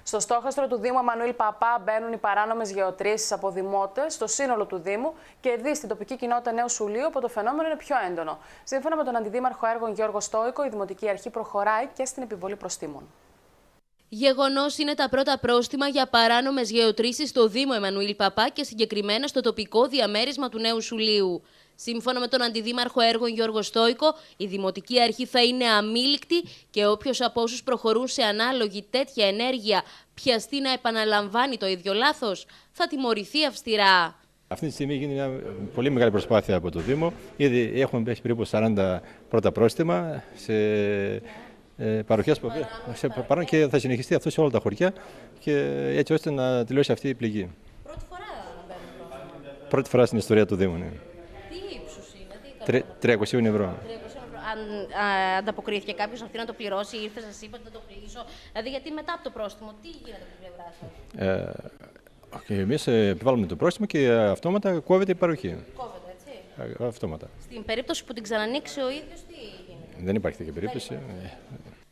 Στο στόχαστρο του Δήμου Εμμανουήλ Παπά μπαίνουν οι παράνομες γεωτρήσεις από δημότες στο σύνολο του Δήμου και εδώ στην τοπική κοινότητα Νέου Σουλείου, όπου το φαινόμενο είναι πιο έντονο. Σύμφωνα με τον Αντιδήμαρχο Έργων Γιώργο Στόικο, η Δημοτική Αρχή προχωράει και στην επιβολή προστίμων. Γεγονός είναι τα πρώτα πρόστιμα για παράνομες γεωτρήσεις στο Δήμο Εμμανουήλ Παπά και συγκεκριμένα στο τοπικό διαμέρισμα του Νέου Σουλείου. Σύμφωνα με τον Αντιδήμαρχο Έργων Γιώργο Στόικο, η Δημοτική Αρχή θα είναι αμήλικτη και όποιος από όσους προχωρούν σε ανάλογη τέτοια ενέργεια πιαστεί να επαναλαμβάνει το ίδιο λάθος, θα τιμωρηθεί αυστηρά. Αυτή τη στιγμή γίνει μια πολύ μεγάλη προσπάθεια από το Δήμο. Ήδη έχουμε πέσει περίπου 40 πρώτα πρόστιμα σε παροχές παρόν και θα συνεχιστεί αυτό σε όλα τα χωριά και έτσι ώστε να τελειώσει αυτή η πληγή. Πρώτη φορά μπαίνουν πρόστιμα. Πρώτη φορά στην ιστορία του Δήμου. Ναι. Τι ύψους είναι, 300 ευρώ. Αν ανταποκρίθηκε κάποιος αυτή να το πληρώσει, ήρθε, σας είπε ότι θα το κλείσω. Δηλαδή, γιατί μετά από το πρόστιμο, τι γίνεται από την πλευρά σας? Εμείς επιβάλλουμε το πρόστιμο και αυτόματα κόβεται η παροχή. Κόβεται, έτσι. Αυτόματα. Στην περίπτωση που την ξανανοίξει ο ίδιος, τι γίνεται? Δεν υπάρχει τέτοια περίπτωση.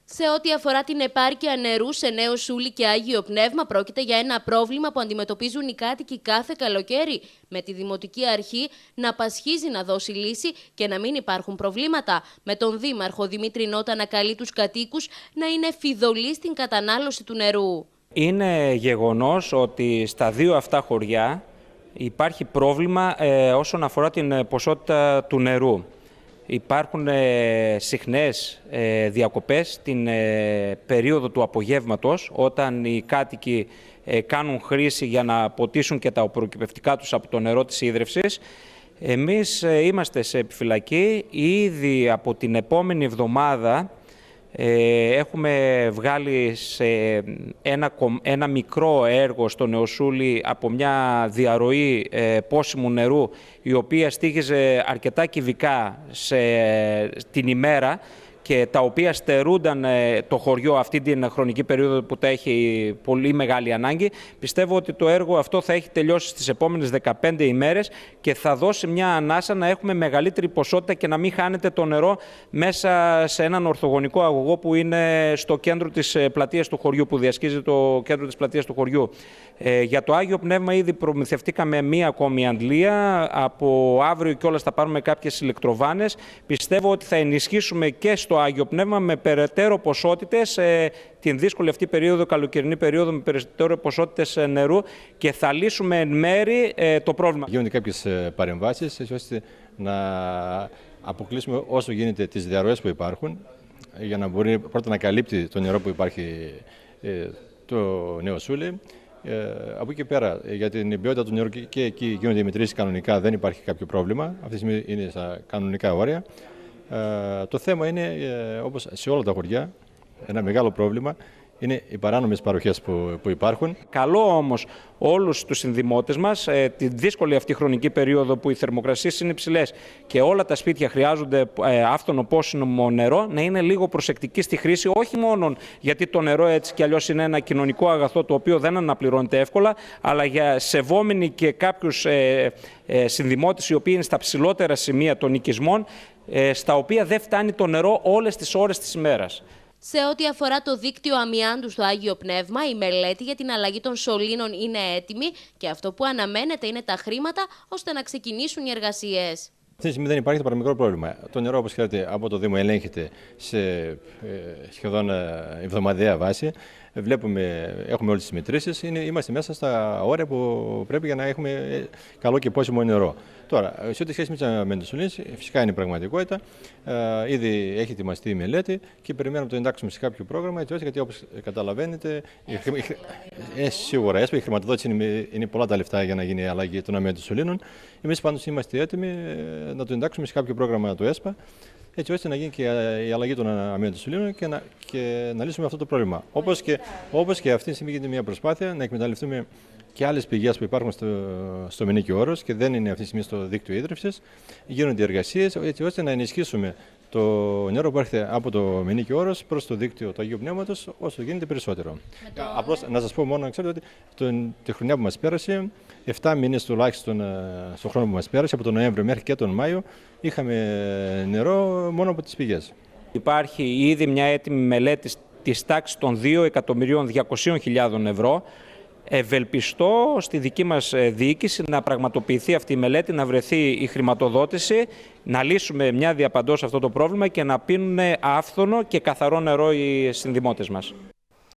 Σε ό,τι αφορά την επάρκεια νερού σε Νέο Σούλη και Άγιο Πνεύμα, πρόκειται για ένα πρόβλημα που αντιμετωπίζουν οι κάτοικοι κάθε καλοκαίρι, με τη Δημοτική Αρχή να πασχίζει να δώσει λύση και να μην υπάρχουν προβλήματα, με τον Δήμαρχο Δημήτρη Νότα να καλεί τους κατοίκους να είναι φιδωλοί στην κατανάλωση του νερού. Είναι γεγονός ότι στα δύο αυτά χωριά υπάρχει πρόβλημα όσον αφορά την ποσότητα του νερού. Υπάρχουν συχνές διακοπές την περίοδο του απογεύματος, όταν οι κάτοικοι κάνουν χρήση για να ποτίσουν και τα προκυπευτικά τους από το νερό της ίδρευσης. Εμείς είμαστε σε επιφυλακή. Ήδη από την επόμενη εβδομάδα έχουμε βγάλει σε ένα μικρό έργο στο Νεοσούλη από μια διαρροή πόσιμου νερού, η οποία στοίχιζε αρκετά κυβικά την ημέρα και τα οποία στερούνταν το χωριό αυτή την χρονική περίοδο που τα έχει πολύ μεγάλη ανάγκη. Πιστεύω ότι το έργο αυτό θα έχει τελειώσει στις επόμενες 15 ημέρες και θα δώσει μια ανάσα να έχουμε μεγαλύτερη ποσότητα και να μην χάνεται το νερό μέσα σε έναν ορθογωνικό αγωγό που είναι στο κέντρο της πλατείας του χωριού, που διασχίζει το κέντρο της πλατείας του χωριού. Για το Άγιο Πνεύμα ήδη προμηθευτήκαμε μία ακόμη αντλία. Από αύριο κιόλας θα πάρουμε κάποιες ηλεκτροβάνες. Πιστεύω ότι θα ενισχύσουμε και στο Άγιο Πνεύμα με περαιτέρω ποσότητες την δύσκολη αυτή περίοδο, καλοκαιρινή περίοδο, με περαιτέρω ποσότητες νερού και θα λύσουμε εν μέρη το πρόβλημα. Γίνονται κάποιες παρεμβάσεις έτσι ώστε να αποκλείσουμε όσο γίνεται τις διαρροές που υπάρχουν, για να μπορεί πρώτα να καλύπτει το νερό που υπάρχει το Νέο Σούλη. Από εκεί πέρα, για την ποιότητα του νερού και εκεί γίνονται οι μετρήσεις κανονικά, δεν υπάρχει κάποιο πρόβλημα. Αυτή τη στιγμή είναι στα κανονικά όρια. Το θέμα είναι, όπως σε όλα τα χωριά, ένα μεγάλο πρόβλημα είναι οι παράνομες παροχές που υπάρχουν. Καλό όμως όλους τους συνδημότες μας, τη δύσκολη αυτή χρονική περίοδο που οι θερμοκρασίες είναι υψηλές και όλα τα σπίτια χρειάζονται άφθονο πόσιμο νερό, να είναι λίγο προσεκτικοί στη χρήση, όχι μόνο γιατί το νερό έτσι κι αλλιώς είναι ένα κοινωνικό αγαθό το οποίο δεν αναπληρώνεται εύκολα, αλλά για σεβόμενοι και κάποιους συνδημότες οι οποίοι είναι στα ψηλότερα σημεία των οικισμών, στα οποία δεν φτάνει το νερό όλες τις ώρες της ημέρας. Σε ό,τι αφορά το δίκτυο αμοιάντου στο Άγιο Πνεύμα, η μελέτη για την αλλαγή των σωλήνων είναι έτοιμη και αυτό που αναμένεται είναι τα χρήματα ώστε να ξεκινήσουν οι εργασίες. Αυτή τη στιγμή δεν υπάρχει το παραμικρό πρόβλημα. Το νερό, όπως ξέρετε, από το Δήμο ελέγχεται σε σχεδόν εβδομαδιαία βάση. Έχουμε όλες τις μετρήσεις. Είμαστε μέσα στα όρια που πρέπει για να έχουμε καλό και πόσιμο νερό. Τώρα, σε ό,τι σχέση με τις σωλήνες, φυσικά είναι η πραγματικότητα. Ήδη έχει ετοιμαστεί η μελέτη και περιμένουμε να το εντάξουμε σε κάποιο πρόγραμμα. Έτσι, γιατί όπως καταλαβαίνετε, σίγουρα η χρηματοδότηση είναι πολλά τα λεφτά για να γίνει η αλλαγή των αμοιάντων σωλήνων. Εμείς πάντως είμαστε έτοιμοι να το εντάξουμε σε κάποιο πρόγραμμα του ΕΣΠΑ, έτσι ώστε να γίνει και η αλλαγή των αμοιάντων σωλήνων και να λύσουμε αυτό το πρόβλημα. Όπως και αυτή τη στιγμή γίνεται μια προσπάθεια να εκμεταλλευτούμε και άλλες πηγές που υπάρχουν στο Μενίκιο Όρος και δεν είναι αυτή τη στιγμή στο δίκτυο ίδρυυσης. Γίνονται εργασίες έτσι ώστε να ενισχύσουμε το νερό που έρχεται από το Μενίκιο Όρος προς το δίκτυο του Αγίου Πνεύματος όσο γίνεται περισσότερο. Απλώς να σας πω μόνο, ξέρετε ότι τη χρονιά που μας πέρασε, 7 μήνες τουλάχιστον στον χρόνο που μας πέρασε, από τον Νοέμβριο μέχρι και τον Μάιο, είχαμε νερό μόνο από τις πηγές. Υπάρχει ήδη μια έτοιμη μελέτη της τάξης των 2.200.000 ευρώ. Ευελπιστώ στη δική μας διοίκηση να πραγματοποιηθεί αυτή η μελέτη, να βρεθεί η χρηματοδότηση, να λύσουμε μια διαπαντός αυτό το πρόβλημα και να πίνουν άφθονο και καθαρό νερό οι συνδημότες μας.